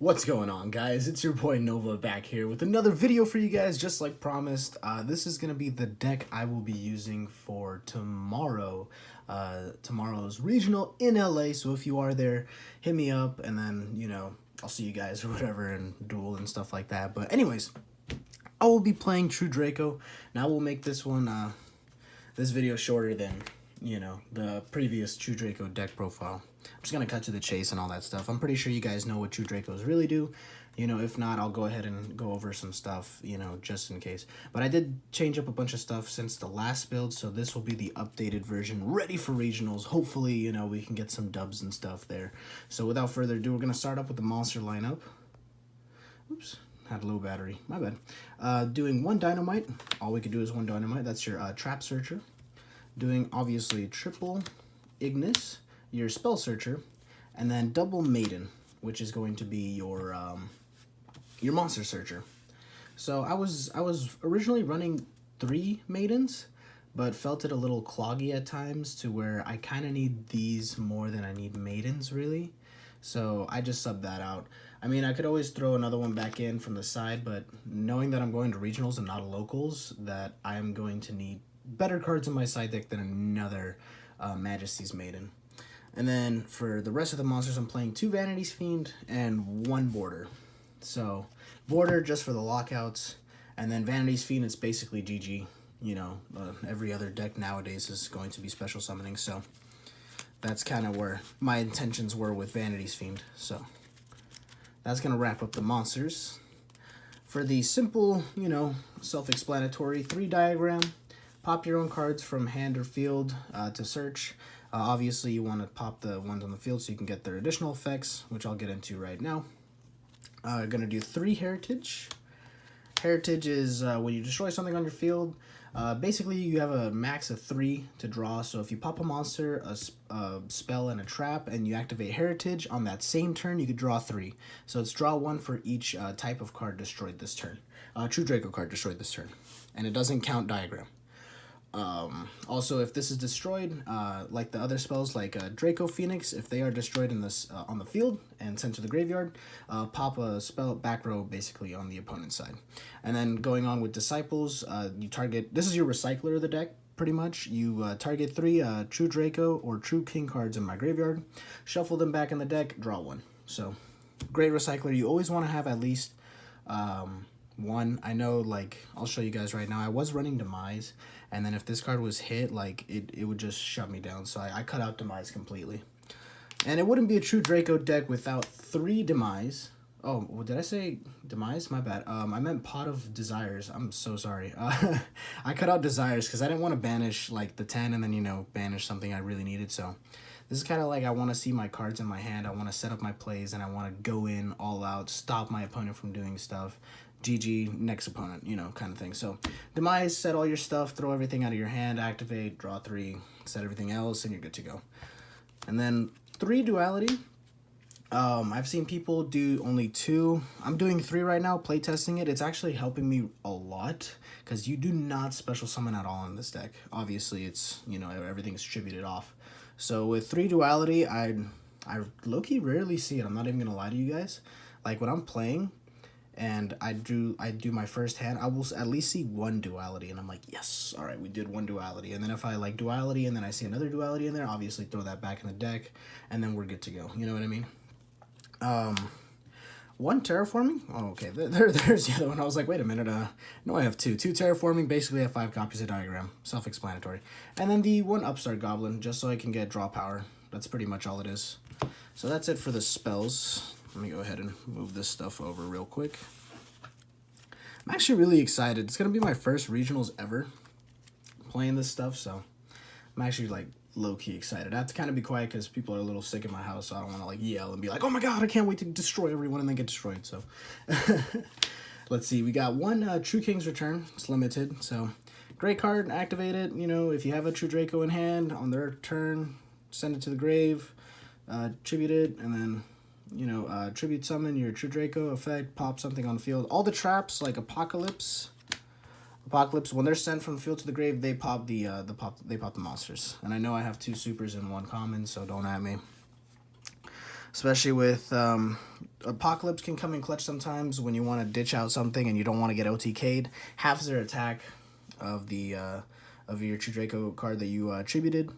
What's going on, guys? It's your boy Nova back here with another video for you guys, just like promised. This is going to be the deck I will be using for tomorrow. Tomorrow's regional in LA, so if you are there, hit me up, and then, I'll see you guys or whatever and duel and stuff like that. But anyways, I will be playing True Draco. Now we'll make this one, this video shorter than, the previous True Draco deck profile. I'm just going to cut to the chase and all that stuff. I'm pretty sure you guys know what True Dracos really do. If not, I'll go ahead and go over some stuff, just in case. But I did change up a bunch of stuff since the last build, so this will be the updated version, ready for regionals. Hopefully, we can get some dubs and stuff there. So without further ado, we're going to start up with the monster lineup. Oops, had a low battery. My bad. Doing one dynamite. All we could do is one dynamite. That's your trap searcher. Doing, obviously, triple Ignis, your spell searcher, and then double maiden, which is going to be your monster searcher. So I was originally running 3 maidens, but felt it a little cloggy at times to where I kind of need these more than I need maidens, really. So I just subbed that out. I mean, I could always throw another one back in from the side, but knowing that I'm going to regionals and not locals, that I'm going to need better cards in my side deck than another Majesty's Maiden. And then for the rest of the monsters, I'm playing 2 Vanity's Fiend and 1 Border. So Border just for the lockouts, and then Vanity's Fiend, it's basically GG. Every other deck nowadays is going to be special summoning, so that's kind of where my intentions were with Vanity's Fiend. So that's going to wrap up the monsters. For the simple, self-explanatory 3 diagram, pop your own cards from hand or field to search. Obviously, you want to pop the ones on the field so you can get their additional effects, which I'll get into right now. Going to do 3 Heritage. Heritage is when you destroy something on your field. Basically, you have a max of 3 to draw. So if you pop a monster, a spell, and a trap, and you activate Heritage, on that same turn, you could draw 3. So it's draw 1 for each type of card destroyed this turn. True Draco card destroyed this turn. And it doesn't count diagram. Also, if this is destroyed, like the other spells, like Draco Phoenix, if they are destroyed in this on the field and sent to the graveyard, pop a spell back row basically on the opponent's side. And then going on with Disciples, you target, this is your recycler of the deck, pretty much. You target 3 True Draco or True King cards in my graveyard, shuffle them back in the deck, draw 1. So, great recycler. You always want to have at least 1. I know, I'll show you guys right now. I was running Demise, and then if this card was hit, it would just shut me down. So I cut out Demise completely. And it wouldn't be a True Draco deck without 3 Demise. Oh, did I say Demise? My bad. I meant Pot of Desires. I'm so sorry. I cut out Desires because I didn't want to banish, the 10 and then, banish something I really needed. So this is kind of I want to see my cards in my hand. I want to set up my plays, and I want to go in all out, stop my opponent from doing stuff. GG, next opponent, kind of thing. So, Demise, set all your stuff, throw everything out of your hand, activate, draw 3, set everything else, and you're good to go. And then 3 Duality. I've seen people do only 2. I'm doing 3 right now, playtesting it. It's actually helping me a lot, because you do not special summon at all in this deck. Obviously, it's, everything's tributed off. So with 3 Duality, I low-key rarely see it. I'm not even going to lie to you guys. When I'm playing and I do my first hand, I will at least see 1 Duality, and I'm like, yes, all right, we did 1 Duality. And then if I like Duality and then I see another Duality in there, obviously throw that back in the deck, and then we're good to go. You know what I mean? 1 Terraforming. Oh, okay, there's the other one. I was like, wait a minute. No, I have 2. 2 Terraforming. Basically, I have 5 copies of Diagram. Self-explanatory. And then the 1 Upstart Goblin, just so I can get draw power. That's pretty much all it is. So that's it for the spells. Let me go ahead and move this stuff over real quick. I'm actually really excited. It's going to be my first regionals ever playing this stuff, so I'm actually, low-key excited. I have to kind of be quiet because people are a little sick in my house, so I don't want to, yell and be like, oh my god, I can't wait to destroy everyone and then get destroyed, so. Let's see. We got 1 True King's Return. It's limited, so great card. Activate it. If you have a True Draco in hand, on their turn, send it to the grave, tribute it, and then tribute summon your True Draco effect, pop something on the field. All the traps, like Apocalypse, when they're sent from the field to the grave, they pop the monsters. And I know I have 2 supers and 1 common, so don't at me. especially with Apocalypse can come in clutch sometimes when you want to ditch out something and you don't want to get OTK'd. Half their attack of the of your True Draco card that you tributed.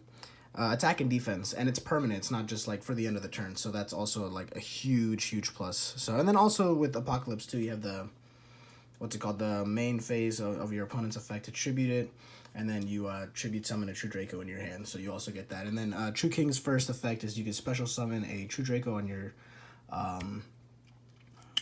Attack and defense, and it's permanent. It's not just like for the end of the turn, so that's also like a huge plus. So, and then also with Apocalypse too, you have the what's it called, the main phase of your opponent's effect to tribute it, and then you tribute summon a True Draco in your hand, so you also get that. And then True King's first effect is you can special summon a True Draco on your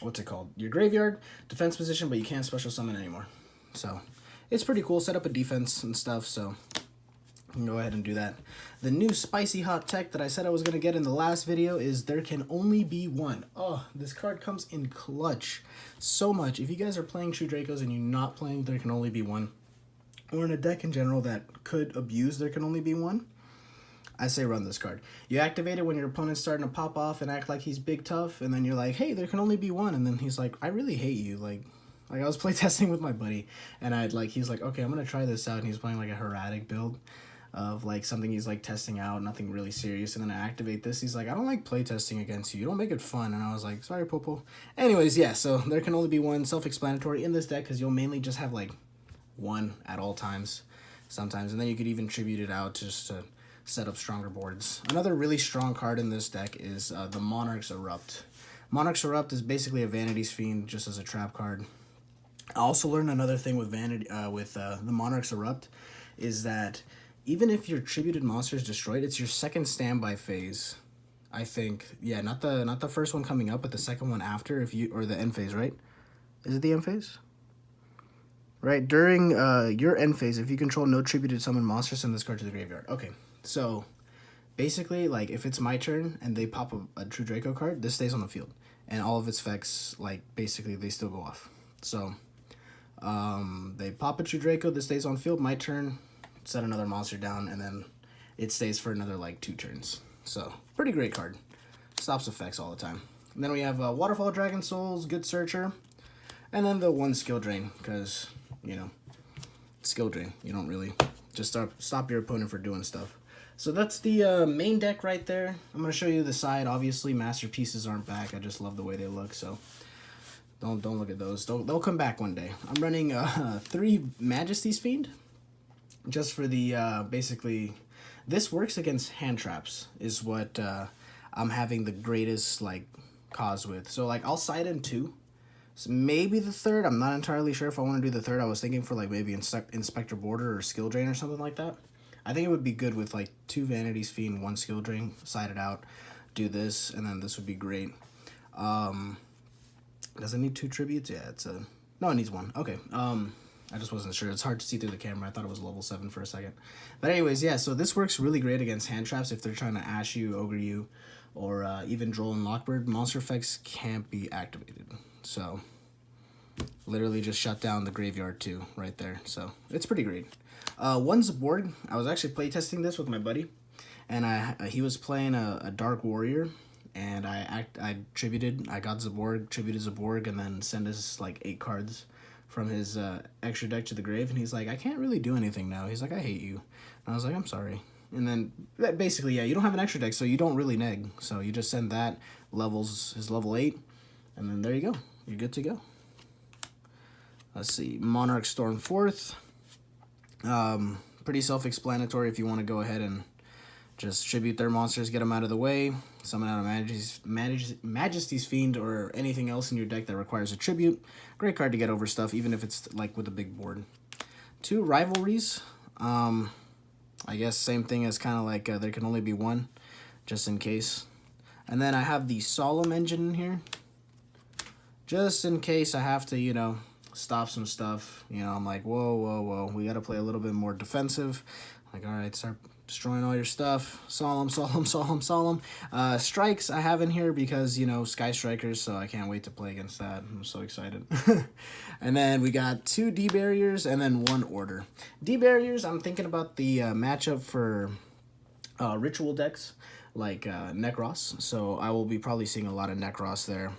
what's it called, your graveyard defense position, but you can't special summon anymore. So it's pretty cool. Set up a defense and stuff, so you can go ahead and do that. The new spicy hot tech that I said I was going to get in the last video is there can only be one. Oh, this card comes in clutch so much. If you guys are playing True Dracos and you're not playing there can only be one, or in a deck in general that could abuse there can only be one, I say run this card. You activate it when your opponent's starting to pop off and act like he's big tough, and then you're like, hey, there can only be one, and then he's like, I really hate you. Like I was playtesting with my buddy, and he's like, okay, I'm going to try this out, and he's playing like a Heradic build of like something he's like testing out, nothing really serious, and then I activate this. He's like, I don't like playtesting against you. You don't make it fun. And I was like, sorry, Popo. Anyways, yeah, so there can only be one. Self-explanatory in this deck because you'll mainly just have like one at all times sometimes, and then you could even tribute it out just to set up stronger boards. Another really strong card in this deck is the Monarch's Erupt. Monarch's Erupt is basically a Vanity's Fiend just as a trap card. I also learned another thing with the Monarch's Erupt is that even if your tributed monster is destroyed, it's your second standby phase. I think, yeah, not the first one coming up, but the second one after, or the end phase, right? Is it the end phase? Right, during your end phase, if you control no tributed summon monsters, send this card to the graveyard. Okay, so basically, like, if it's my turn and they pop a True Draco card, this stays on the field. And all of its effects, like, basically, they still go off. So, they pop a True Draco, this stays on field, my turn, set another monster down, and then it stays for another like 2 turns. So pretty great card. Stops effects all the time. And then we have Waterfall Dragon Souls, Good Searcher, and then the 1 skill drain, because you know, skill drain. You don't really just stop your opponent for doing stuff. So that's the main deck right there. I'm gonna show you the side. Obviously, masterpieces aren't back. I just love the way they look. So don't look at those. They'll come back one day. I'm running 3 Majesty's Fiend. Just for the, basically, this works against hand traps, is what I'm having the greatest, like, cause with. So, like, I'll side in 2. So maybe the 3rd. I'm not entirely sure if I want to do the 3rd. I was thinking for, like, maybe Inspector Border or Skill Drain or something like that. I think it would be good with, like, 2 Vanity's Fiend, 1 Skill Drain, side it out, do this, and then this would be great. Does it need 2 tributes? Yeah, no, it needs 1. Okay, I just wasn't sure. It's hard to see through the camera. I thought it was level 7 for a second. But anyways, yeah, so this works really great against hand traps if they're trying to ash you, ogre you, or even Droll and Lockbird. Monster effects can't be activated. So literally just shut down the graveyard too right there. So it's pretty great. 1 Zaborg. I was actually playtesting this with my buddy, and he was playing a Dark Warrior, and I tributed. I got Zaborg, tributed Zaborg, and then sent us like 8 cards from his extra deck to the grave, and he's like, I can't really do anything now. He's like, I hate you. And I was like, I'm sorry. And then basically, yeah, you don't have an extra deck, so you don't really neg. So you just send that, levels his level 8, and then there you go. You're good to go. Let's see, Monarch Storm 4th. Pretty self-explanatory if you want to go ahead and just tribute their monsters, get them out of the way, summon out a Majesty's Fiend or anything else in your deck that requires a tribute. Great card to get over stuff, even if it's like with a big board. 2 Rivalries. I guess same thing as kind of like there can only be 1, just in case. And then I have the Solemn Engine in here, just in case I have to, you know, stop some stuff. You know, I'm like, whoa, we got to play a little bit more defensive. Like, all right, start destroying all your stuff. Solemn. Strikes I have in here because, you know, Sky Strikers, so I can't wait to play against that. I'm so excited. And then we got 2 D-Barriers and then 1 Order. D-Barriers, I'm thinking about the matchup for ritual decks like Necros, so I will be probably seeing a lot of Necros there.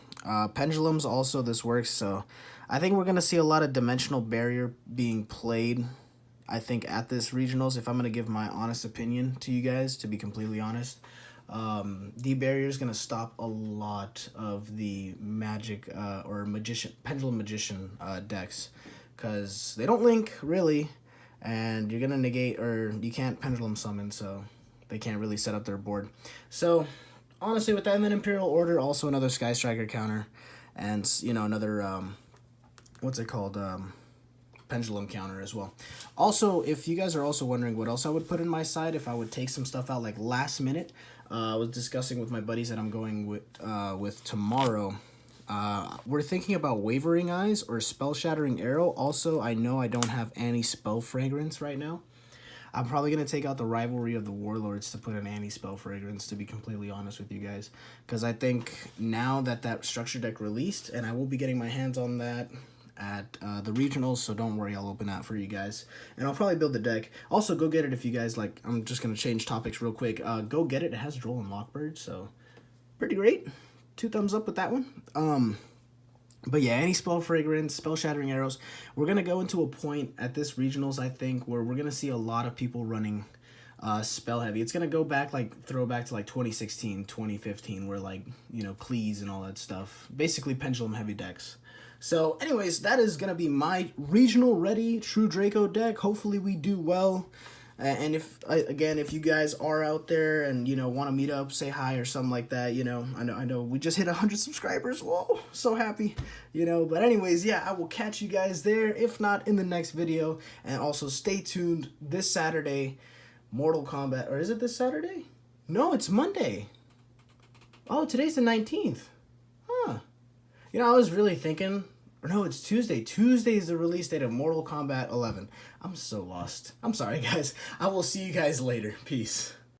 Pendulums also, this works, so I think we're going to see a lot of Dimensional Barrier being played, I think, at this regionals, if I'm going to give my honest opinion to you guys, to be completely honest. The barrier is gonna stop a lot of the magic or magician pendulum magician decks, because they don't link really, and you're gonna negate, or you can't pendulum summon, so they can't really set up their board. So honestly, with that, and then Imperial Order, also another Sky Striker counter, and you know, another what's it called, pendulum counter as well. Also, if you guys are also wondering what else I would put in my side if I would take some stuff out like last minute, I was discussing with my buddies that I'm going with tomorrow. We're thinking about Wavering Eyes or Spell Shattering Arrow. Also, I know I don't have Anti-Spell Fragrance right now. I'm probably going to take out the Rivalry of the Warlords to put an Anti-Spell Fragrance, to be completely honest with you guys. Because I think now that structure deck released, and I will be getting my hands on that at the regionals, so don't worry, I'll open that for you guys. And I'll probably build the deck. Also, go get it if you guys like. I'm just going to change topics real quick. Go get it. It has Droll and Lockbird, so pretty great. 2 thumbs up with that one. But yeah, Anti-Spell Fragrance, Spell Shattering Arrows. We're going to go into a point at this regionals, I think, where we're going to see a lot of people running spell heavy. It's going to go back, like, throw back to, like, 2016, 2015, where, like, you know, Please and all that stuff. Basically, pendulum heavy decks. So, anyways, that is going to be my regional ready True Draco deck. Hopefully we do well. And if you guys are out there and, you know, want to meet up, say hi or something like that, you know, I know we just hit 100 subscribers. Whoa, so happy, you know. But anyways, yeah, I will catch you guys there, if not in the next video. And also stay tuned this Saturday, Mortal Kombat. Or is it this Saturday? No, it's Monday. Oh, today's the 19th. Huh. You know, I was really thinking... Or no, it's Tuesday. Tuesday is the release date of Mortal Kombat 11. I'm so lost. I'm sorry, guys. I will see you guys later. Peace.